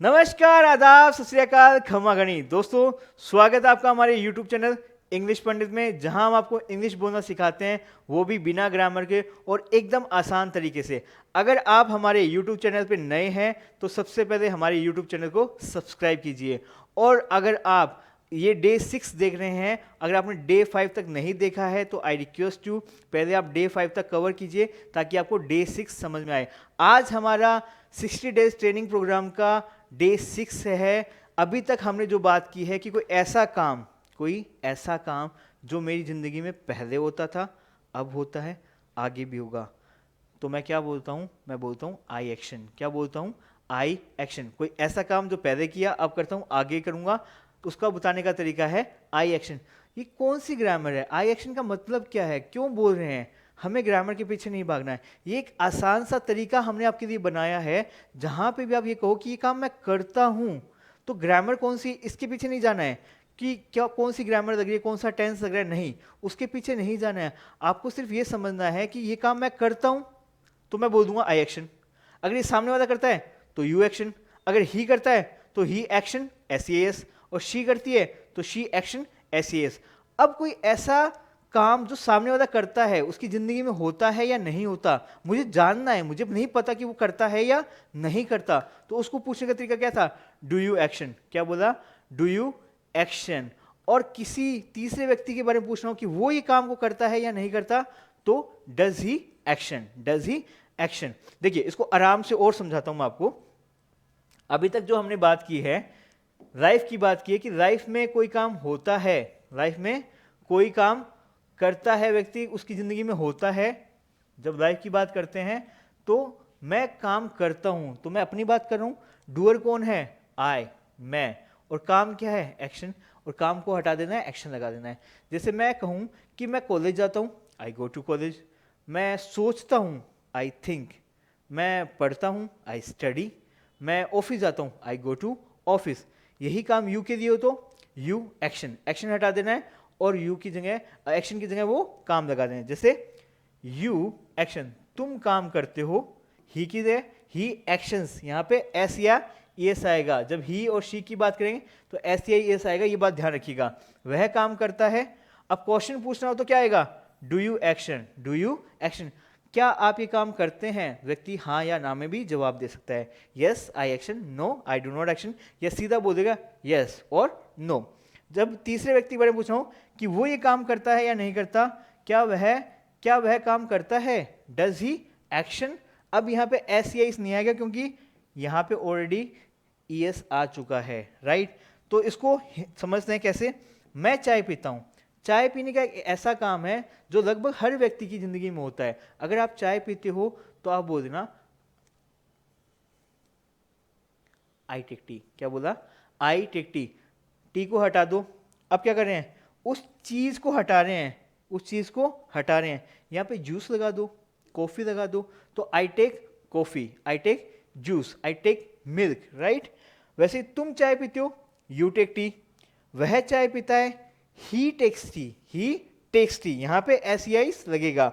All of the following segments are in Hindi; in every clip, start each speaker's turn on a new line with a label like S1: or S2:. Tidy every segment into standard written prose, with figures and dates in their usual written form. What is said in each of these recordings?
S1: नमस्कार, आदाब, सत श्री अकाल, खमा गणी। दोस्तों, स्वागत है आपका हमारे YouTube चैनल इंग्लिश पंडित में, जहां हम आपको इंग्लिश बोलना सिखाते हैं, वो भी बिना ग्रामर के और एकदम आसान तरीके से। अगर आप हमारे YouTube चैनल पे नए हैं तो सबसे पहले हमारे YouTube चैनल को सब्सक्राइब कीजिए। और अगर आप ये डे 6 देख रहे हैं, अगर आपने डे 5 तक नहीं देखा है तो आई रिक्वेस्ट यू पहले आप डे 5 तक कवर कीजिए ताकि आपको डे 6 समझ में आए। आज हमारा 60 डेज ट्रेनिंग प्रोग्राम का डे 6 है। अभी तक हमने जो बात की है कि कोई ऐसा काम जो मेरी ज़िंदगी में पहले होता था, अब होता है, आगे भी होगा, तो मैं क्या बोलता हूँ? मैं बोलता हूँ आई एक्शन। क्या बोलता हूँ? आई एक्शन। कोई ऐसा काम जो पहले किया अब करता हूँ, आगे करूँगा, उसका बताने का तरीका है आई एक्शन। ये कौन सी ग्रामर है? आई एक्शन का मतलब क्या है? क्यों बोल रहे हैं? हमें ग्रामर के पीछे नहीं भागना है। ये एक आसान सा तरीका हमने आपके लिए बनाया है, जहाँ पे भी आप ये कहो कि ये काम मैं करता हूँ, तो ग्रामर कौन सी, इसके पीछे नहीं जाना है कि क्या कौन सी ग्रामर लग रही है, कौन सा टेंस लग रहा है, नहीं, उसके पीछे नहीं जाना है। आपको सिर्फ ये समझना है कि ये काम मैं करता हूँ तो मैं बोल दूंगा आई एक्शन। अगर ये सामने वाला करता है तो यू एक्शन। अगर ही करता है तो ही एक्शन एस, और शी करती है तो शी एक्शन एस। अब कोई ऐसा काम जो सामने वाला करता है उसकी जिंदगी में होता है या नहीं होता, मुझे जानना है। मुझे नहीं पता कि वो करता है या नहीं करता, तो उसको पूछने का तरीका क्या था? Do you action. क्या बोला? Do you action. और किसी तीसरे व्यक्ति के बारे में पूछ रहा हूं कि वो ये काम को करता है या नहीं करता, तो does he action. Does he action. देखिए, इसको आराम से और समझाता हूं मैं आपको। अभी तक जो हमने बात की है, लाइफ की बात की है कि लाइफ में कोई काम होता है, लाइफ में कोई काम करता है व्यक्ति, उसकी जिंदगी में होता है। जब लाइफ की बात करते हैं तो मैं काम करता हूं, तो मैं अपनी बात कर रहा हूं। डूअर कौन है? आई, मैं। और काम क्या है? एक्शन। और काम को हटा देना है, एक्शन लगा देना है। जैसे मैं कहूं कि मैं कॉलेज जाता हूं, आई गो टू कॉलेज। मैं सोचता हूं, आई थिंक। मैं पढ़ता हूं, आई स्टडी। मैं ऑफिस जाता हूं, आई गो टू ऑफिस। यही काम यू के लिए हो तो यू एक्शन। एक्शन हटा देना है और यू की जगह, एक्शन की जगह वो काम लगा देना है। जैसे यू एक्शन, तुम काम करते हो। ही की जगह ही एक्शंस, यहाँ पे एस या एस आएगा। जब ही और शी की बात करेंगे तो एस या एस आएगा, ये बात ध्यान रखिएगा। वह काम करता है। अब क्वेश्चन पूछना हो तो क्या आएगा? Do you action. Do you action. क्या आप ये काम करते हैं? व्यक्ति हाँ या ना में भी जवाब दे सकता है। Yes I action, no I do not action, या सीधा बोल देगा यस और नो। जब तीसरे व्यक्ति के बारे में पूछ रहा हूं कि वो ये काम करता है या नहीं करता, क्या वह काम करता है? Does he action. अब यहाँ पे एस या इस नहीं आएगा क्योंकि यहाँ पे ऑलरेडी ईएस आ चुका है, राइट। तो इसको समझते हैं कैसे। मैं चाय पीता हूँ। चाय पीने का एक ऐसा काम है जो लगभग हर व्यक्ति की जिंदगी में होता है। अगर आप चाय पीते हो तो आप बोल देना आई टेक टी। क्या बोला? I take T. टी को हटा दो। अब क्या कर रहे हैं? उस चीज को हटा रहे हैं, उस चीज को हटा रहे हैं। यहां पे जूस लगा दो, कॉफी लगा दो, तो I take coffee, I take juice, I take milk, right. वैसे तुम चाय पीते हो, यू टेक टी। वह चाय पीता है, ही टेक्स टी, ही टेक्स टी। यहां पे एस लगेगा।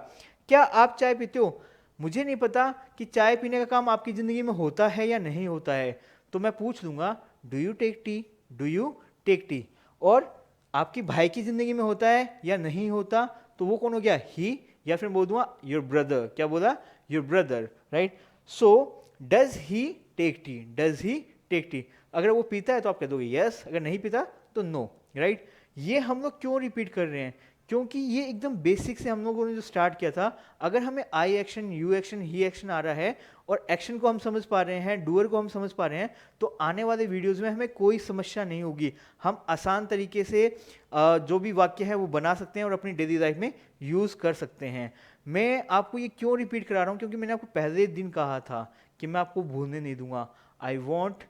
S1: क्या आप चाय पीते हो? मुझे नहीं पता कि चाय पीने का काम आपकी जिंदगी में होता है या नहीं होता है, तो मैं पूछ लूंगा do you take tea, do you take tea. और आपकी भाई की जिंदगी में होता है या नहीं होता, तो वो कौन हो गया? ही। या फिर बोल दूंगा योर ब्रदर। क्या बोला? Your brother, right. So does he take tea, does he take tea. अगर वो पीता है तो आप कह दोगे यस, अगर नहीं पीता तो नो, राइट। ये हम लोग क्यों रिपीट कर रहे हैं? क्योंकि ये एकदम बेसिक से हम लोगों ने जो स्टार्ट किया था। अगर हमें I action, you action, he action आ रहा है और एक्शन को हम समझ पा रहे हैं, डूअर को हम समझ पा रहे हैं, तो आने वाले वीडियोस में हमें कोई समस्या नहीं होगी। हम आसान तरीके से जो भी वाक्य है वो बना सकते हैं और अपनी डेली लाइफ में यूज़ कर सकते हैं। मैं आपको ये क्यों रिपीट करा रहा हूँ? क्योंकि मैंने आपको पहले दिन कहा था कि मैं आपको भूलने नहीं दूंगा। I won't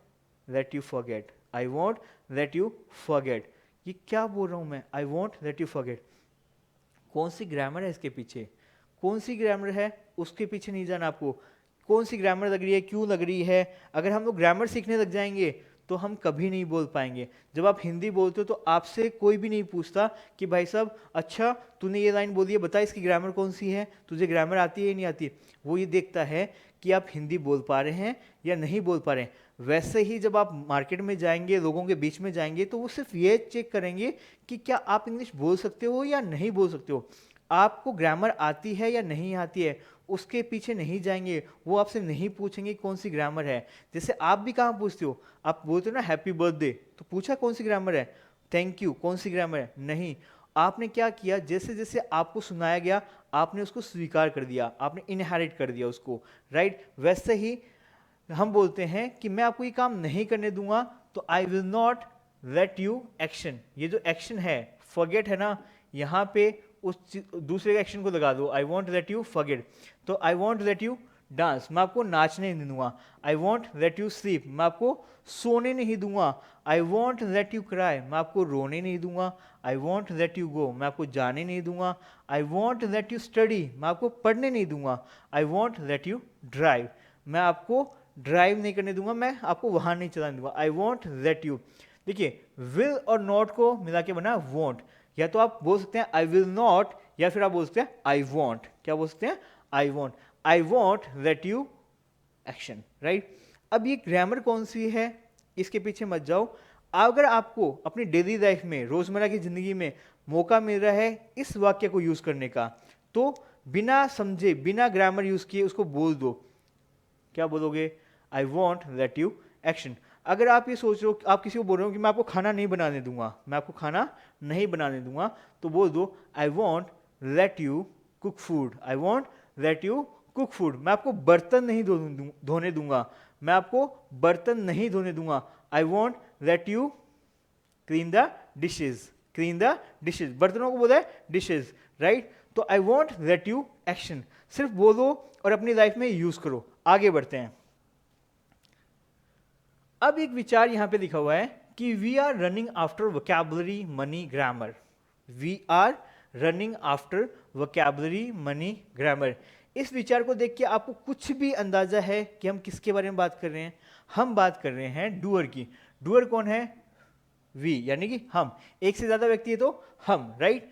S1: let you forget, I won't let you forget. ये क्या बोल रहा हूँ मैं? आई वॉन्ट लेट यू फॉरगेट। कौन सी ग्रामर है इसके पीछे? कौन सी ग्रामर है उसके पीछे नहीं जाना आपको। कौन सी ग्रामर लग रही है, क्यों लग रही है। अगर हम लोग ग्रामर सीखने लग जाएंगे तो हम कभी नहीं बोल पाएंगे। जब आप हिंदी बोलते हो तो आपसे कोई भी नहीं पूछता कि भाई साहब अच्छा तूने ये लाइन बोली है, बता इसकी ग्रामर कौन सी है, तुझे ग्रामर आती है या नहीं आती। वो ये देखता है कि आप हिंदी बोल पा रहे हैं या नहीं बोल पा रहे हैं। वैसे ही जब आप मार्केट में जाएंगे, लोगों के बीच में जाएंगे, तो वो सिर्फ ये चेक करेंगे कि क्या आप इंग्लिश बोल सकते हो या नहीं बोल सकते हो। आपको ग्रामर आती है या नहीं आती है, उसके पीछे नहीं जाएंगे। वो आपसे नहीं पूछेंगे कौन सी ग्रामर है। जैसे आप भी कहाँ पूछते हो, आप बोलते हो ना हैप्पी बर्थडे, तो पूछा कौन सी ग्रामर है, थैंक यू कौन सी ग्रामर है, नहीं। आपने क्या किया, जैसे जैसे आपको सुनाया गया आपने उसको स्वीकार कर दिया, आपने इनहेरिट कर दिया उसको, राइट। वैसे ही हम बोलते हैं कि मैं आपको ये काम नहीं करने दूंगा, तो I will not let you action. ये जो एक्शन है फॉरगेट है ना, यहाँ पे उस दूसरे एक्शन को लगा दो, I won't let you forget. तो I won't let you dance, मैं आपको नाचने नहीं दूंगा। I won't let you sleep, मैं आपको सोने नहीं दूंगा। I won't let you cry, मैं आपको रोने नहीं दूंगा। I won't let you go, मैं आपको जाने नहीं दूंगा। I won't let you study, मैं आपको पढ़ने नहीं दूंगा। I won't let you drive, मैं आपको ड्राइव नहीं करने दूंगा, मैं आपको वहां नहीं चलाने दूंगा। I won't let you. देखिए विल और नॉट को मिला के बना वॉन्ट। या तो आप बोल सकते हैं आई विल नॉट, या फिर आप बोल सकते हैं आई वॉन्ट। क्या बोल सकते हैं, I want. I won't let you action, right. अब ये ग्रामर कौन सी है, इसके पीछे मत जाओ। अगर आपको अपनी डेली लाइफ में, रोजमर्रा की जिंदगी में मौका मिल रहा है इस वाक्य को यूज करने का, तो बिना समझे, बिना ग्रामर यूज किए उसको बोल दो। क्या बोलोगे, आई वॉन्ट लेट यू एक्शन। अगर आप ये सोच रहे हो, आप किसी को बोल रहे हो कि मैं आपको खाना नहीं बनाने दूंगा, मैं आपको खाना नहीं बनाने दूंगा, तो बोल दो I won't let you cook food. I won't let you cook food, मैं आपको बर्तन नहीं धोने दूंगा, मैं आपको बर्तन नहीं धोने दूंगा। I won't let you clean the dishes, clean the dishes, बर्तनों को बोला है डिशेज, राइट। तो I won't let you action, सिर्फ बोलो और अपनी लाइफ में यूज करो। आगे बढ़ते हैं। अब एक विचार यहां पे लिखा हुआ है कि we are running after vocabulary money grammar. We are running after vocabulary money grammar. इस विचार को देख के आपको कुछ भी अंदाजा है कि हम किसके बारे में बात कर रहे हैं। हम बात कर रहे हैं डूअर की। डूअर कौन है, वी, यानी कि हम। एक से ज्यादा व्यक्ति है तो हम, राइट।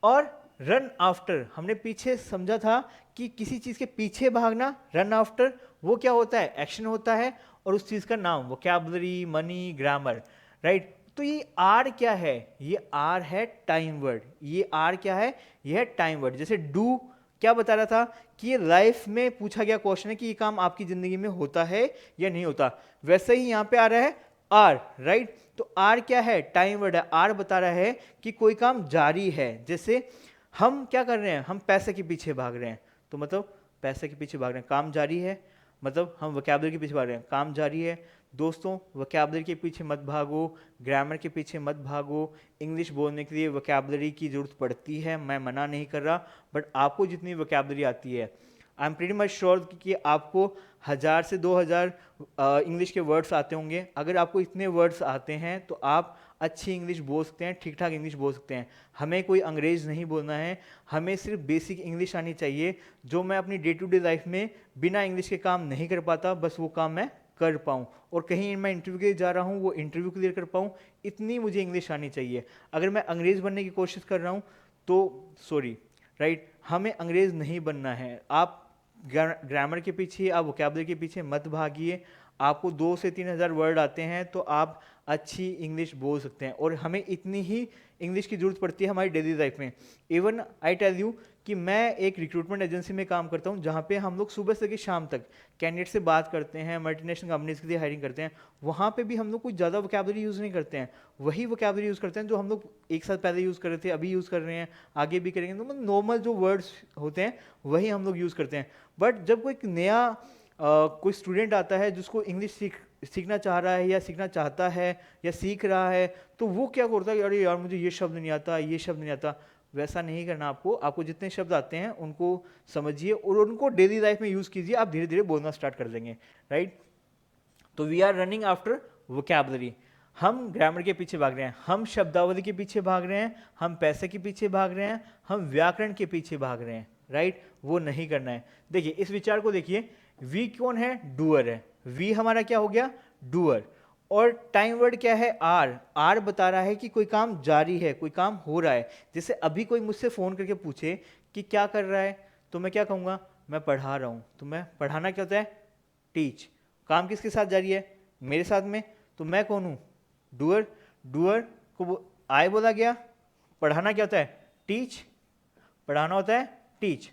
S1: और रन आफ्टर, हमने पीछे समझा था कि किसी चीज के पीछे भागना, रन आफ्टर, वो क्या होता है, एक्शन होता है, और उस चीज का नाम वोकैबुलरी मनी ग्रामर, राइट। तो ये आर क्या है, ये आर है टाइम वर्ड। ये आर क्या है, ये है टाइम वर्ड। जैसे डू क्या बता रहा था कि ये लाइफ में पूछा गया क्वेश्चन है कि ये काम आपकी जिंदगी में होता है या नहीं होता, वैसे ही यहां पे आ रहा है आर, राइट। तो आर क्या है, टाइम वर्ड है। आर बता रहा है कि कोई काम जारी है। जैसे हम क्या कर रहे हैं, हम पैसे के पीछे भाग रहे हैं, तो मतलब पैसे के पीछे भाग रहे हैं, काम जारी है, मतलब हम वोकैबुलरी के पीछे भाग रहे हैं, काम जारी है। दोस्तों वोकैबुलरी के पीछे मत भागो, ग्रामर के पीछे मत भागो। इंग्लिश बोलने के लिए वोकैबुलरी की जरूरत पड़ती है, मैं मना नहीं कर रहा, बट आपको जितनी वोकैबुलरी आती है, I am pretty much sure कि आपको 1000 से 2000 इंग्लिश के वर्ड्स आते होंगे। अगर आपको इतने वर्ड्स आते हैं तो आप अच्छी इंग्लिश बोल सकते हैं, ठीक ठाक इंग्लिश बोल सकते हैं। हमें कोई अंग्रेज नहीं बोलना है, हमें सिर्फ बेसिक इंग्लिश आनी चाहिए, जो मैं अपनी डे टू डे लाइफ में बिना इंग्लिश के काम नहीं कर पाता, बस वो काम मैं कर पाऊँ, और कहीं मैं इंटरव्यू के लिए जा रहा हूँ वो इंटरव्यू क्लियर कर पाऊँ, इतनी मुझे इंग्लिश आनी चाहिए। अगर मैं अंग्रेज बनने की कोशिश कर रहा हूँ तो सॉरी, राइट, हमें अंग्रेज नहीं बनना है। आप ग्रामर के पीछे, आप वोकैबुलरी के पीछे मत भागिए। आपको 2 से 3000 वर्ड आते हैं तो आप अच्छी इंग्लिश बोल सकते हैं, और हमें इतनी ही इंग्लिश की जरूरत पड़ती है हमारी डेली लाइफ में। इवन आई टेल यू कि मैं एक रिक्रूटमेंट एजेंसी में काम करता हूं, जहां पे हम लोग सुबह से लेकर शाम तक कैंडिडेट से बात करते हैं, मल्टीनेशनल कंपनीज के लिए हायरिंग करते हैं। वहां पे भी हम लोग कुछ ज़्यादा वोकैबुलरी यूज़ नहीं करते हैं, वही वोकैबुलरी यूज़ करते हैं जो हम लोग एक साल पहले यूज़ कर रहे थे, अभी यूज़ कर रहे हैं, आगे भी करेंगे। तो मतलब नॉर्मल जो वर्ड्स होते हैं वही हम लोग यूज़ करते हैं। बट जब कोई नया कोई स्टूडेंट आता है जिसको इंग्लिश सीखना चाह रहा है या सीखना चाहता है या सीख रहा है, तो वो क्या करता है, अरे यार मुझे ये शब्द नहीं आता, ये शब्द नहीं आता। वैसा नहीं करना आपको। आपको जितने शब्द आते हैं उनको समझिए और उनको डेली लाइफ में यूज़ कीजिए, आप धीरे धीरे बोलना स्टार्ट कर देंगे, राइट। तो we are running after vocabulary. हम ग्रामर के पीछे भाग रहे हैं, हम शब्दावली के पीछे भाग रहे हैं, हम पैसे के पीछे भाग रहे हैं, हम व्याकरण के पीछे भाग रहे हैं, राइट। वो नहीं करना है। देखिए इस विचार को देखिए, वी कौन है, डूअर है। वी हमारा क्या हो गया, डूअर। और टाइम वर्ड क्या है, आर। आर बता रहा है कि कोई काम जारी है, कोई काम हो रहा है। जैसे अभी कोई मुझसे फोन करके पूछे कि क्या कर रहा है, तो मैं क्या कहूँगा, मैं पढ़ा रहा हूँ। तो मैं पढ़ाना क्या होता है, टीच। काम किसके साथ जारी है, मेरे साथ में, तो मैं कौन हूँ? डूअर। डूअर को आई बोला गया। पढ़ाना क्या होता है? टीच। पढ़ाना होता है टीच।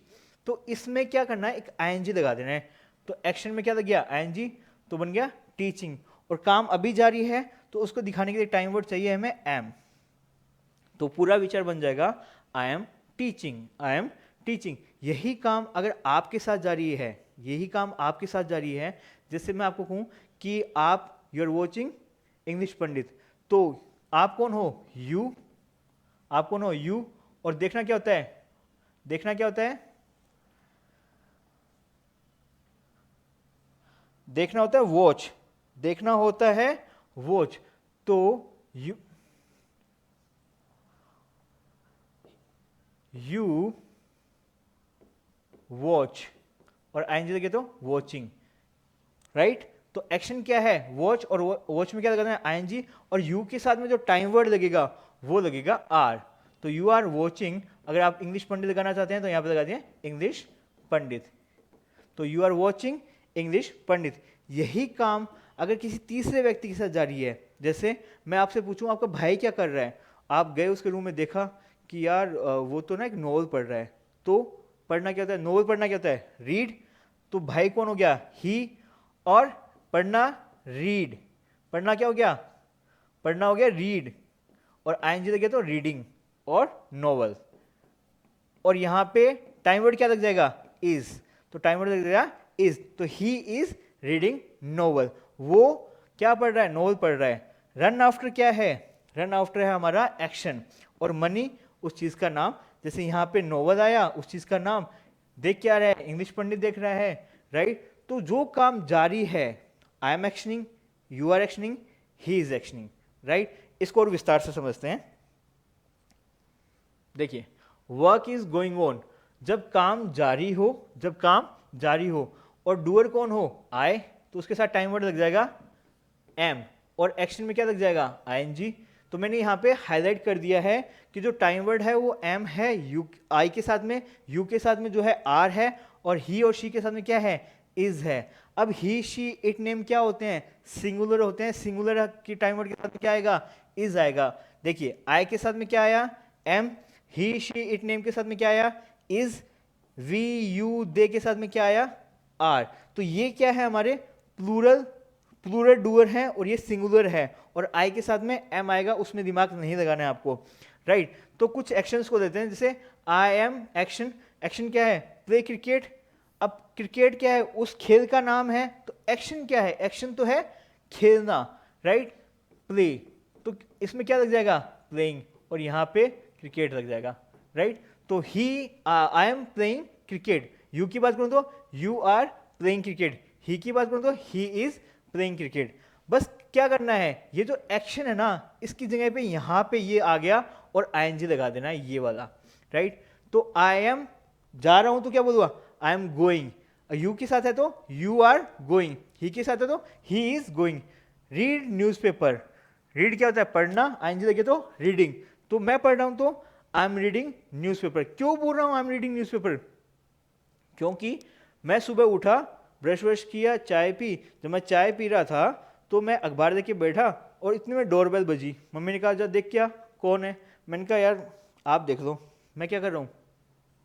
S1: तो इसमें क्या करना है? एक आईएनजी लगा देना है। तो एक्शन में क्या लग गया? आईएनजी, तो बन गया टीचिंग। और काम अभी जारी है, तो उसको दिखाने के लिए टाइम वर्ड चाहिए हमें एम। तो पूरा विचार बन जाएगा I am teaching, I am teaching. यही काम अगर आपके साथ जारी है, यही काम आपके साथ जारी है, जैसे मैं आपको कहूं कि आप यू आर वॉचिंग इंग्लिश पंडित, तो आप कौन हो? यू। आप कौन हो? यू। और देखना क्या होता है? देखना क्या होता है? देखना होता है वॉच। देखना होता है वॉच। तो यू वॉच, और आईएनजी लगे तो वॉचिंग, राइट। तो एक्शन क्या है? वॉच। और वॉच में क्या लगाना है? आईएनजी। और यू के साथ में जो टाइम वर्ड लगेगा वो लगेगा आर। तो यू आर वॉचिंग, अगर आप इंग्लिश पंडित लगाना चाहते हैं तो यहां पे लगा दिए इंग्लिश पंडित। तो यू आर वॉचिंग इंग्लिश पंडित। यही काम अगर किसी तीसरे व्यक्ति के साथ जारी है, जैसे मैं आपसे पूछूं आपका भाई क्या कर रहा है, आप गए उसके रूम में, देखा कि यार वो तो ना एक नॉवल पढ़ रहा है। तो पढ़ना क्या होता है? नॉवल पढ़ना क्या होता है? रीड। तो भाई कौन हो गया? ही। और पढ़ना रीड। पढ़ना क्या हो गया? पढ़ना हो गया रीड। और आईएनजी लगे तो रीडिंग और नॉवल। और यहां पे टाइम वर्ड क्या लग जाएगा? इज। तो टाइम वर्ड लग जाएगा इज। तो ही इज रीडिंग नॉवल। वो क्या पढ़ रहा है? नॉवल पढ़ रहा है। रन आफ्टर क्या है? रन आफ्टर है हमारा एक्शन। और मनी उस चीज का नाम। जैसे यहां पे नॉवल आया, उस चीज का नाम। देख क्या रहा है? इंग्लिश पंडित देख रहा है, राइट। तो जो काम जारी है, I am actioning, you are actioning, he is actioning, right. इसको और विस्तार से समझते हैं। देखिए, वर्क इज गोइंग ऑन, जब काम जारी हो, जब काम जारी हो, और डूअर कौन हो? आई, तो उसके साथ टाइम वर्ड लग जाएगा एम। और एक्शन में क्या लग जाएगा? आईएनजी। तो मैंने यहाँ पे हाईलाइट कर दिया है कि जो टाइम वर्ड है वो एम है, यू आई के साथ में, यू के साथ में जो है आर है, और ही और शी के साथ में क्या है? इज है। अब ही शी इट नेम क्या होते हैं? सिंगुलर होते हैं। सिंगुलर की टाइम वर्ड के साथ में क्या आएगा? इज आएगा। देखिए, आई के साथ में क्या आया? Am. He she it name के साथ में क्या आया? इज। वी यू दे के साथ में क्या आया? आर। तो ये क्या है? हमारे प्लूरल, प्लूरल डूअर है, और ये सिंगुलर है। और आई के साथ में एम आएगा, उसमें दिमाग नहीं लगाना है आपको, राइट। तो कुछ एक्शंस को देते हैं, जैसे आई एम एक्शन। एक्शन क्या है? Play cricket. अब क्रिकेट क्या है? उस खेल का नाम है। तो एक्शन क्या है? एक्शन तो है खेलना, राइट। प्ले, तो इसमें क्या लग जाएगा? प्लेइंग। और यहां पे क्रिकेट लग जाएगा, राइट। तो ही I am playing cricket. You की बात करूं तो you are playing cricket. He की बात करूं तो ही इज प्लेइंग क्रिकेट। बस क्या करना है? ये जो एक्शन है ना, इसकी जगह पे यहां पे ये आ गया, और आईएनजी लगा देना है ये वाला, राइट। तो आई एम जा रहा हूं तो क्या बोलूंगा? I am going. यू के साथ है तो यू आर गोइंग। ही के साथ है तो he is going. Read newspaper. Read क्या होता है? पढ़ना। आईएनजी लगे तो रीडिंग। तो मैं पढ़ रहा हूं तो आई एम रीडिंग न्यूज़पेपर। क्यों बोल रहा हूं आई एम रीडिंग न्यूज़पेपर? क्योंकि मैं सुबह उठा, ब्रश व्रश किया, चाय पी। जब मैं चाय पी रहा था तो मैं अखबार देख के बैठा, और इतने में डोरबेल बजी। मम्मी ने कहा जा देख क्या, कौन है? मैंने कहा यार आप देख लो। मैं क्या कर रहा हूँ?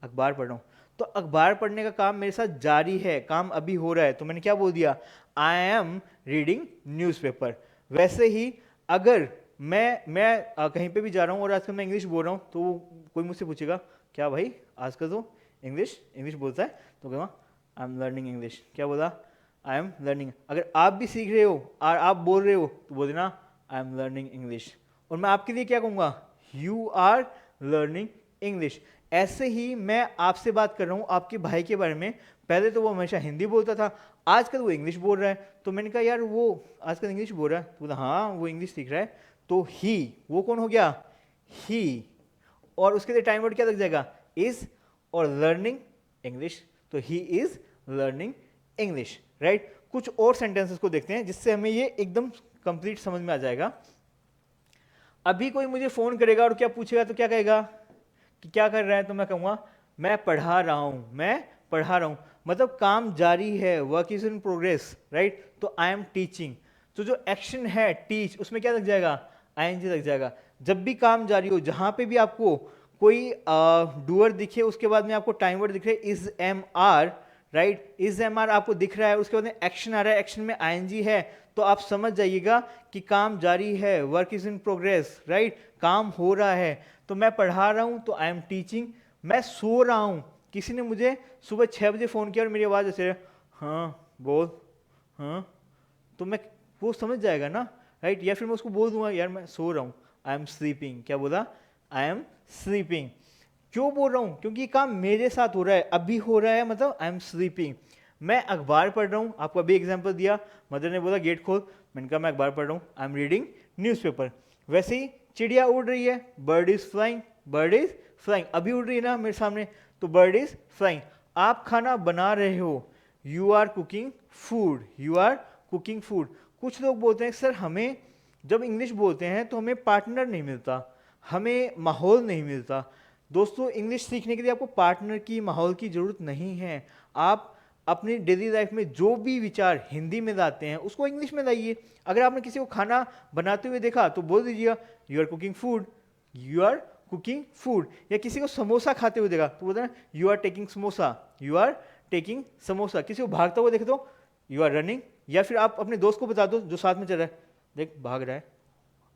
S1: अखबार पढ़ रहा हूँ। तो अखबार पढ़ने का काम मेरे साथ जारी है, काम अभी हो रहा है। तो मैंने क्या बोल दिया? I am reading newspaper. वैसे ही अगर मैं कहीं पे भी जा रहा हूँ और आजकल मैं इंग्लिश बोल रहा हूँ, तो कोई मुझसे पूछेगा क्या भाई आजकल तो इंग्लिश इंग्लिश बोलता है, तो कहूँगा आई एम लर्निंग इंग्लिश। क्या बोला? I am learning. अगर आप भी सीख रहे हो और आप बोल रहे हो तो बोल देना आई एम लर्निंग इंग्लिश। और मैं आपके लिए क्या कहूँगा? You are learning English. ऐसे ही मैं आपसे बात कर रहा हूँ आपके भाई के बारे में। पहले तो वो हमेशा हिंदी बोलता था, आजकल वो इंग्लिश बोल रहा है। तो मैंने कहा यार वो आजकल इंग्लिश बोल रहा है, तो बोला हाँ वो इंग्लिश सीख रहा है। तो ही, वो कौन हो गया? ही। और उसके लिए टाइम वर्ड क्या लग जाएगा? इज। और लर्निंग इंग्लिश, तो he is learning English, right. कुछ और सेंटेंसेस को देखते हैं जिससे हमें ये एकदम कंप्लीट समझ में आ जाएगा। अभी कोई मुझे फोन करेगा और क्या पूछेगा तो क्या कहेगा कि क्या कर रहा है, तो मैं कहूँगा मैं पढ़ा रहा हूँ, मैं पढ़ा रहा हूँ। मतलब काम जारी है, work is in progress, right. तो आई एम टीचिंग। तो जो एक्शन है टीच, उसमें क्या लग जाएगा, आईएनजी लग जाएगा। जब भी काम जारी हो, जहां पे भी आपको कोई डूअर दिखे, उसके बाद में आपको टाइम वर्ड दिख रहा है is am are, right, is am are आपको दिख रहा है, उसके बाद में एक्शन आ रहा है, एक्शन में आईएनजी है, तो आप समझ जाइएगा कि काम जारी है, work is in progress, right, काम हो रहा है। तो मैं पढ़ा रहा हूं तो आई एम टीचिंग। मैं सो रहा हूं, किसी ने मुझे सुबह 6 बजे फोन किया और मेरी आवाज ऐसे, हाँ बोल, हाँ, तो मैं, वो समझ जाएगा ना, राइट। या फिर मैं उसको बोल दूंगा यार मैं सो रहा हूँ, आई एम स्लीपिंग, क्या बोला, आई एम स्लीपिंग। क्यों बोल रहा हूँ, क्योंकि ये काम मेरे साथ हो रहा है, अभी हो रहा है, मतलब आई एम स्लीपिंग। मैं अखबार पढ़ रहा हूँ, आपको अभी एग्जाम्पल दिया, मदर ने बोला गेट खोल, मैंने कहा मैं अखबार पढ़ रहा हूँ, आई एम रीडिंग न्यूज़पेपर। वैसे ही चिड़िया उड़ रही है, bird is flying, bird is flying, अभी उड़ रही है ना मेरे सामने, तो बर्ड इज फ्लाइंग। आप खाना बना रहे हो, you are cooking food, you are cooking food. कुछ लोग बोलते हैं सर हमें जब इंग्लिश बोलते हैं तो हमें पार्टनर नहीं मिलता, हमें माहौल नहीं मिलता। दोस्तों इंग्लिश सीखने के लिए आपको पार्टनर की, माहौल की ज़रूरत नहीं है। आप अपनी डेली लाइफ में जो भी विचार हिंदी में लाते हैं उसको इंग्लिश में लाइए। अगर आपने किसी को खाना बनाते हुए देखा तो बोल दीजिएगा you are cooking food, you are cooking food. या किसी को समोसा खाते हुए देखा तो बोलते हैं you are taking samosa, you are taking samosa. किसी को भागता हुआ देखे तो यू आर रनिंग। या फिर आप अपने दोस्त को बता दो जो साथ में चल रहा है, देख भाग रहा है,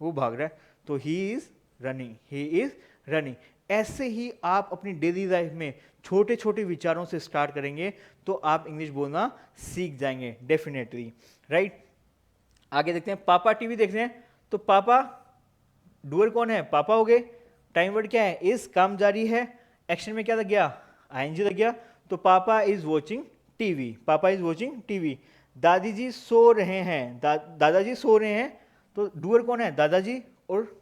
S1: वो भाग रहा है, तो he is running, he is running. ऐसे ही आप अपनी डेली लाइफ में छोटे छोटे विचारों से स्टार्ट करेंगे तो आप इंग्लिश बोलना सीख जाएंगे डेफिनेटली, राइट। आगे देखते हैं, पापा टीवी देख रहे हैं, तो पापा डूअर कौन है, पापा हो गए। टाइम वर्ड क्या है, इज, काम जारी है, एक्शन में क्या लग गया, आईएनजी लग गया, तो पापा इज वॉचिंग टीवी, पापा इज वॉचिंग टीवी। दादी जी सो रहे हैं, दादाजी सो रहे हैं, तो डूअर कौन है, दादाजी, और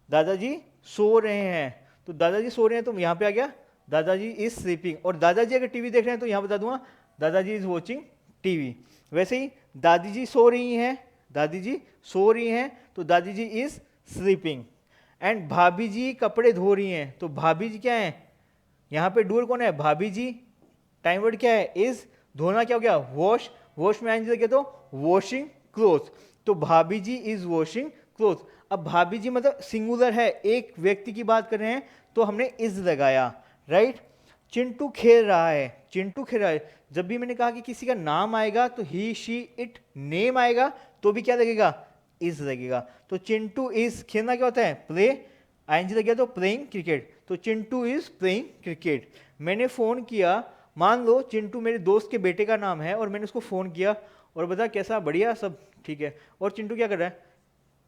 S1: दादाजी सो रहे हैं, तो दादाजी सो रहे हैं, तो यहाँ पे आ गया दादाजी इज स्लीपिंग। और दादाजी अगर टीवी देख रहे हैं तो यहाँ बता दूंगा दादाजी इज वॉचिंग टीवी। वैसे ही दादी जी सो रही हैं, दादी जी सो रही हैं, तो दादी जी इज स्लीपिंग। एंड भाभी जी कपड़े धो रही हैं, तो भाभी जी क्या है, यहाँ पे डूअर कौन है, भाभी जी। टाइम वर्ड क्या है, इज, धोना क्या हो गया, वॉश, वॉश में आएंगे तो वॉशिंग क्लोथ, तो भाभी जी इज वॉशिंग क्लोथ। अब भाभी जी मतलब सिंगुलर है, एक व्यक्ति की बात कर रहे हैं तो हमने इज लगाया, राइट। चिंटू खेल रहा है, चिंटू खेल रहा है, जब भी मैंने कहा कि किसी का नाम आएगा तो ही शी इट नेम आएगा तो भी क्या लगेगा, इज लगेगा। तो चिंटू इज, खेलना क्या होता है, प्ले, आईएनजी लग गया तो प्लेइंग क्रिकेट, तो चिंटू इज प्लेइंग क्रिकेट। मैंने फोन किया, मान लो चिंटू मेरे दोस्त के बेटे का नाम है और मैंने उसको फोन किया और बता कैसा, बढ़िया, सब ठीक है, और चिंटू क्या कर रहा है,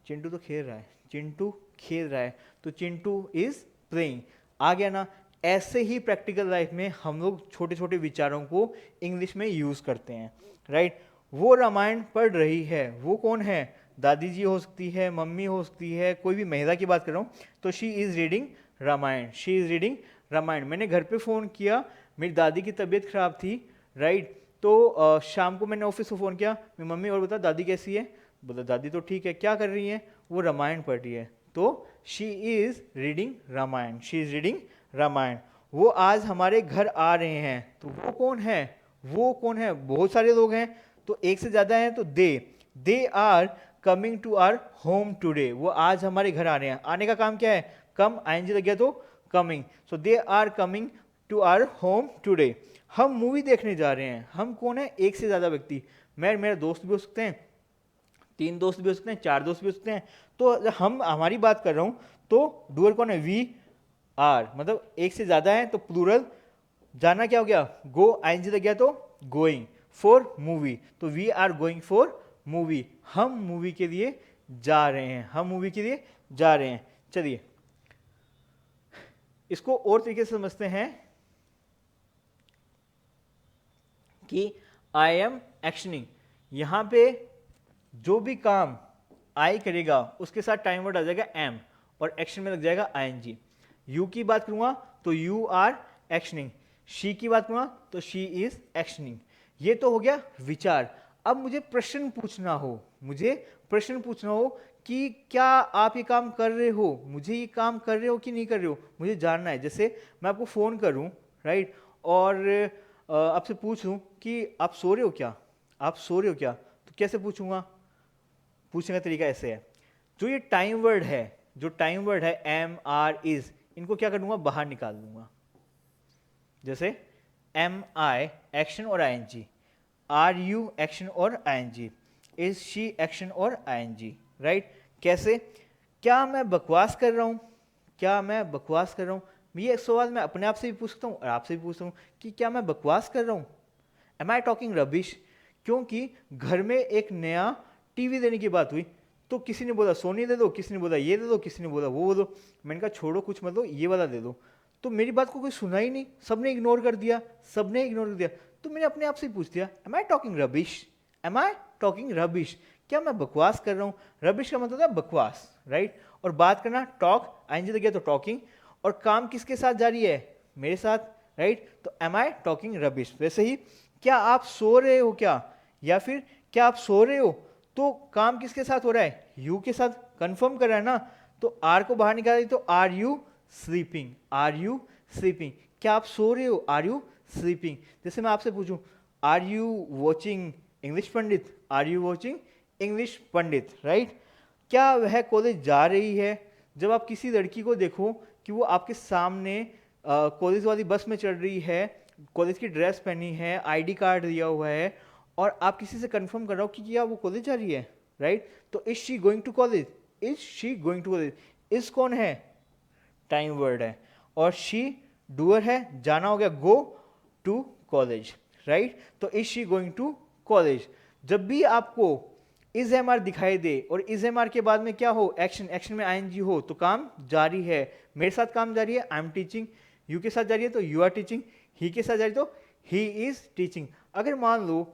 S1: चिंटू तो खेल रहा है, चिंटू खेल रहा है, तो चिंटू इज प्लेइंग। आ गया ना। ऐसे ही प्रैक्टिकल लाइफ में हम लोग छोटे छोटे विचारों को इंग्लिश में यूज करते हैं, राइट। वो रामायण पढ़ रही है, वो कौन है, दादी जी हो सकती है, मम्मी हो सकती है, कोई भी महिला की बात कर रहा हूँ, तो she is reading Ramayana, she is reading Ramayana. मैंने घर पे फ़ोन किया, मेरी दादी की तबीयत खराब थी, राइट, तो शाम को मैंने ऑफिस को फ़ोन किया, मेरी मम्मी और बता दादी कैसी है, बोला दादी तो ठीक है, क्या कर रही है, वो रामायण पढ़ रही है, तो she is reading Ramayana, she is reading Ramayana. वो आज हमारे घर आ रहे हैं, तो वो कौन है, वो कौन है, बहुत सारे लोग हैं, तो एक से ज़्यादा हैं, तो they are coming to our home today, वो आज हमारे घर आ रहे हैं। आने का काम क्या है, कम, आईएनजी लग गया तो coming, so they are coming to our home today. हम मूवी देखने जा रहे हैं, हम कौन है, एक से ज़्यादा व्यक्ति, मैं, मेरा दोस्त भी हो सकते हैं, 3 दोस्त भी हो सकते हैं, 4 दोस्त भी हो सकते हैं, तो हम, हमारी बात कर रहा हूँ, तो डूअर कौन है, वी आर, मतलब एक से ज़्यादा है तो प्लूरल। जाना क्या हो गया, गो, आईएनजी लग गया तो गोइंग, फॉर मूवी, तो we are going for movie, हम मूवी के लिए जा रहे हैं, हम मूवी के लिए जा रहे हैं। चलिए इसको और तरीके से समझते हैं कि आई एम एक्शनिंग, यहां पे जो भी काम आई करेगा उसके साथ टाइम वर्ड आ जाएगा एम और एक्शन में लग जाएगा आईएनजी। यू की बात करूंगा तो यू आर एक्शनिंग, शी की बात करूंगा तो शी इज एक्शनिंग। ये तो हो गया विचार। अब मुझे प्रश्न पूछना हो, मुझे प्रश्न पूछना हो कि क्या आप ये काम कर रहे हो, मुझे ये काम कर रहे हो कि नहीं कर रहे हो, मुझे जानना है। जैसे मैं आपको फ़ोन करूं, राइट, और आपसे पूछूं कि आप सो रहे हो क्या, आप सो रहे हो क्या, तो कैसे पूछूंगा, पूछने का तरीका ऐसे है, जो ये टाइम वर्ड है, जो टाइम वर्ड है एम आर इज, इनको क्या करूँगा, बाहर निकाल दूंगा। जैसे एम आई एक्शन और I N G, are you action और I N G, is she action और आई एन जी, राइट। कैसे, क्या मैं बकवास कर रहा हूँ, क्या मैं बकवास कर रहा हूँ? ये एक सवाल मैं अपने आप से भी पूछता हूँ और आपसे भी पूछता हूँ कि क्या मैं बकवास कर रहा हूँ? Am I talking rubbish? क्योंकि घर में एक नया टीवी देने की बात हुई, तो किसी ने बोला सोनी दे दो, किसी ने बोला ये दे दो, किसी ने बोला वो दो। मैंने कहा छोड़ो कुछ मत दो, ये वाला दे दो। तो मेरी बात को कोई सुना ही नहीं, सबने इग्नोर कर दिया, सबने इग्नोर कर दिया। तो मैंने अपने आप से ही पूछ दिया, am I talking rubbish? Am I talking rubbish? क्या मैं बकवास कर रहा हूँ? रबिश का मतलब था बकवास, राइट। और बात करना, टॉक, आईएनजी लग गया तो टॉकिंग, और काम किसके साथ जारी है, मेरे साथ, राइट। तो एम आई टॉकिंग रबिश। वैसे ही क्या आप सो रहे हो क्या, या फिर क्या आप सो रहे हो, तो काम किसके साथ हो रहा है, यू के साथ, कंफर्म कर रहा है ना। तो आर को बाहर निकाल तो are you sleeping, are you sleeping? क्या आप सो रहे हो, आर यू स्लीपिंग? जैसे मैं आपसे पूछूं, are you watching English Pandit, are you watching English Pandit, right. क्या वह कॉलेज जा रही है? जब आप किसी लड़की को देखो कि वो आपके सामने कॉलेज वाली बस में चढ़ रही है, कॉलेज की ड्रेस पहनी है, आईडी कार्ड दिया हुआ है, और आप किसी से कंफर्म कर रहे हो कि क्या वो कॉलेज जा रही है, राइट। तो is she going to college, is she going to college? Is कौन है, टाइम वर्ड है, और शी डूअर है, जाना हो गया गो टू कॉलेज, राइट। तो is she going to college? जब भी आपको इज एम आर दिखाई दे और इज एम आर के बाद में क्या हो, एक्शन, एक्शन में आईएनजी हो, तो काम जारी है। मेरे साथ काम जारी है, आई एम टीचिंग। यू के साथ जारी है तो यू आर टीचिंग। ही के साथ जारी तो ही इज टीचिंग। अगर मान लो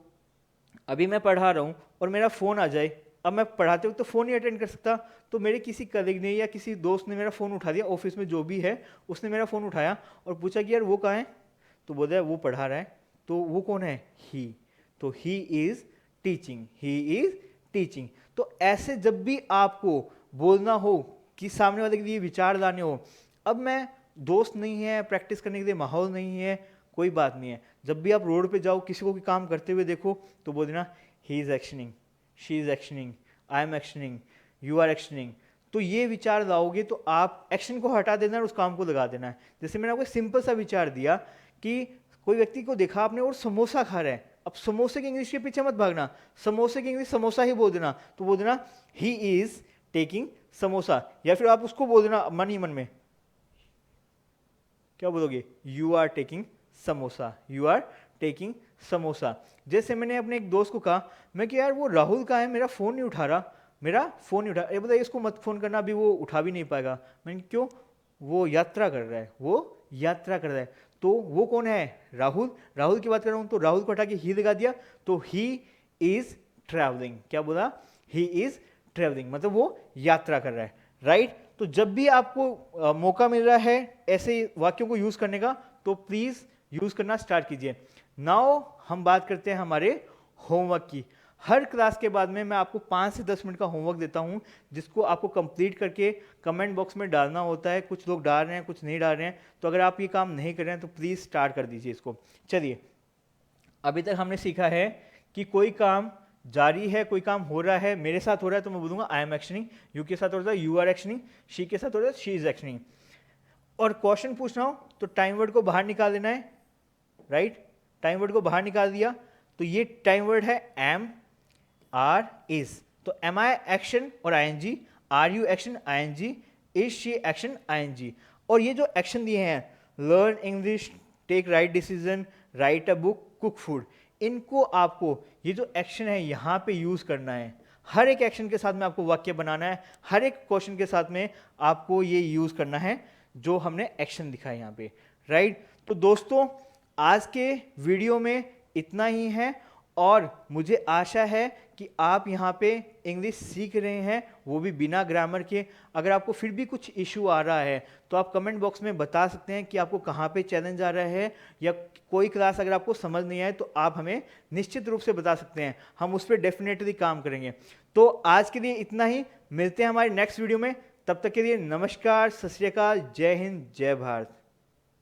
S1: अभी मैं पढ़ा रहा हूँ और मेरा फ़ोन आ जाए, अब मैं पढ़ाते वक्त तो फ़ोन नहीं अटेंड कर सकता, तो मेरे किसी कलीग ने या किसी दोस्त ने मेरा फ़ोन उठा दिया, ऑफिस में जो भी है उसने मेरा फ़ोन उठाया और पूछा कि यार वो कहाँ है, तो बोल रहा है वो पढ़ा रहा है। तो वो कौन है, ही। तो he is teaching, he is teaching. तो ऐसे जब भी आपको बोलना हो कि सामने वाले के लिए विचार लाने हो, अब मैं दोस्त नहीं है, प्रैक्टिस करने के लिए माहौल नहीं है, कोई बात नहीं है। जब भी आप रोड पे जाओ, किसी को भी काम करते हुए देखो, तो बोल देना he is actioning, she is actioning, I am actioning, you are actioning. तो ये विचार लाओगे तो आप एक्शन को हटा देना और उस काम को लगा देना है। जैसे मैंने आपको सिंपल सा विचार दिया कि कोई व्यक्ति को देखा आपने और समोसा खा रहा है, अब समोसे की इंग्लिश के पीछे मत भागना, समोसे की इंग्लिश समोसा ही बोल देना। तो बोल देना ही इज टेकिंग समोसा, या फिर आप उसको बोल देना मन ही मन में, क्या बोलोगे, you are taking samosa, you are taking samosa. जैसे मैंने अपने एक दोस्त को कहा, मैं कि यार वो राहुल का है, मेरा फ़ोन नहीं उठा रहा, मेरा फ़ोन नहीं उठा, ये बताइए इसको मत फ़ोन करना, अभी वो उठा भी नहीं पाएगा। मैंने क्यों, वो यात्रा कर रहा है, वो यात्रा कर रहा है। तो वो कौन है, राहुल। राहुल की बात कर रहा हूँ, तो राहुल को हटा के ही लगा दिया, तो ही इज़ ट्रैवलिंग। क्या बोला, ही इज़ ट्रैवलिंग, मतलब वो यात्रा कर रहा है, राइट। तो जब भी आपको मौका मिल रहा है ऐसे वाक्यों को यूज़ करने का, तो प्लीज़ यूज़ करना स्टार्ट कीजिए। नाउ हम बात करते हैं हमारे होमवर्क की। हर क्लास के बाद में मैं आपको 5 से 10 मिनट का होमवर्क देता हूं, जिसको आपको कंप्लीट करके कमेंट बॉक्स में डालना होता है। कुछ लोग डाल रहे हैं, कुछ नहीं डाल रहे हैं, तो अगर आप ये काम नहीं कर रहे हैं तो प्लीज़ स्टार्ट कर दीजिए इसको। चलिए, अभी तक हमने सीखा है कि कोई काम जारी है, कोई काम हो रहा है, मेरे साथ हो रहा है तो मैं बोलूँगा आई एम एक्शनिंग, यू के साथ हो रहा है यू आर एक्शनिंग, शी के साथ हो रहा है शी इज एक्शनिंग। और क्वेश्चन पूछना हो तो टाइम वर्ड को बाहर निकाल देना है, राइट। टाइम वर्ड को बाहर निकाल दिया तो ये टाइम वर्ड है एम आर इज। तो एम आई एक्शन और I N G, are you action I N G, is she action I N G. और ये जो एक्शन दिए हैं, learn English, take right decision, write a book, cook food, इनको आपको ये जो एक्शन है यहाँ पे यूज करना है। हर एक एक्शन के साथ में आपको वाक्य बनाना है, हर एक क्वेश्चन के साथ में आपको ये यूज करना है जो हमने एक्शन दिखा है यहाँ पे, राइट। तो दोस्तों, आज के वीडियो में इतना ही है, और मुझे आशा है कि आप यहाँ पे इंग्लिश सीख रहे हैं, वो भी बिना ग्रामर के। अगर आपको फिर भी कुछ इशू आ रहा है तो आप कमेंट बॉक्स में बता सकते हैं कि आपको कहाँ पे चैलेंज आ रहा है, या कोई क्लास अगर आपको समझ नहीं आए तो आप हमें निश्चित रूप से बता सकते हैं, हम उस पर डेफिनेटली काम करेंगे। तो आज के लिए इतना ही, मिलते हैं हमारे नेक्स्ट वीडियो में। तब तक के लिए नमस्कार, सत श्री अकाल, जय हिंद, जय भारत।